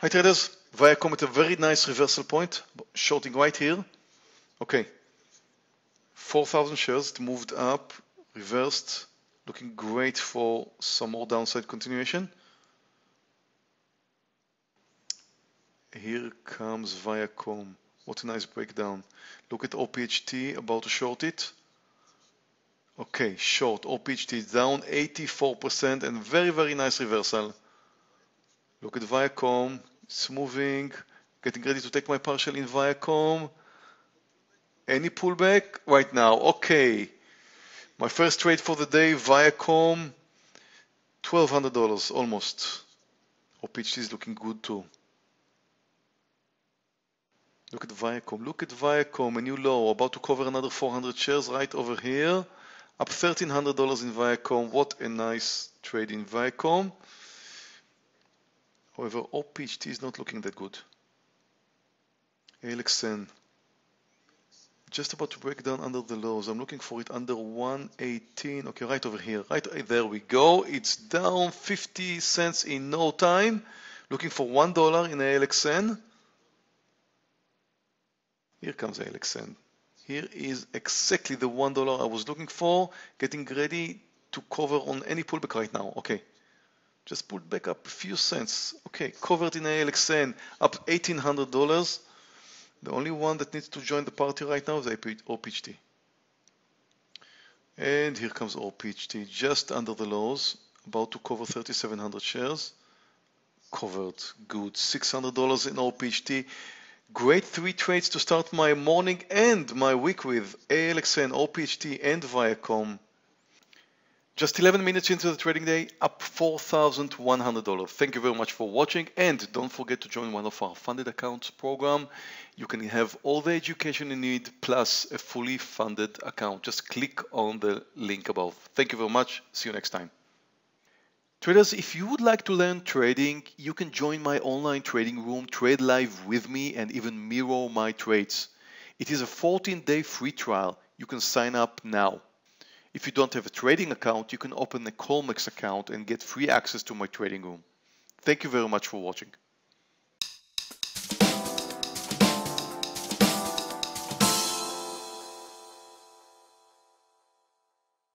Hi traders, Viacom at a very nice reversal point, shorting right here. Okay, 4,000 shares, it moved up, reversed, looking great for some more downside continuation. Here comes Viacom, what a nice breakdown. Look at OPHT, about to short it. Okay, short, OPHT down 84% and very nice reversal. Look at Viacom, it's moving, getting ready to take my partial in Viacom. Any pullback? Right now, okay. My first trade for the day, Viacom, $1,200 almost. OPHT is looking good too. Look at Viacom, a new low, about to cover another 400 shares right over here. Up $1,300 in Viacom, what a nice trade in Viacom. However, OPHT is not looking that good. ALXN, just about to break down under the lows. I'm looking for it under 118. Okay, right over here. Right there we go. It's down 50 cents in no time. Looking for $1 in ALXN. Here comes ALXN. Here is exactly the $1 I was looking for. Getting ready to cover on any pullback right now. Okay. Just pulled back up a few cents. Okay, covered in ALXN, up $1,800. The only one that needs to join the party right now is OPHT. And here comes OPHT, just under the lows, about to cover 3,700 shares. Covered, good, $600 in OPHT. Great 3 trades to start my morning and my week with ALXN, OPHT, and Viacom. Just 11 minutes into the trading day, up $4,100. Thank you very much for watching, and don't forget to join one of our funded accounts program. You can have all the education you need plus a fully funded account. Just click on the link above. Thank you very much. See you next time. Traders, if you would like to learn trading, you can join my online trading room, trade live with me, and even mirror my trades. It is a 14-day free trial. You can sign up now. If you don't have a trading account, you can open a Colmex account and get free access to my trading room. Thank you very much for watching.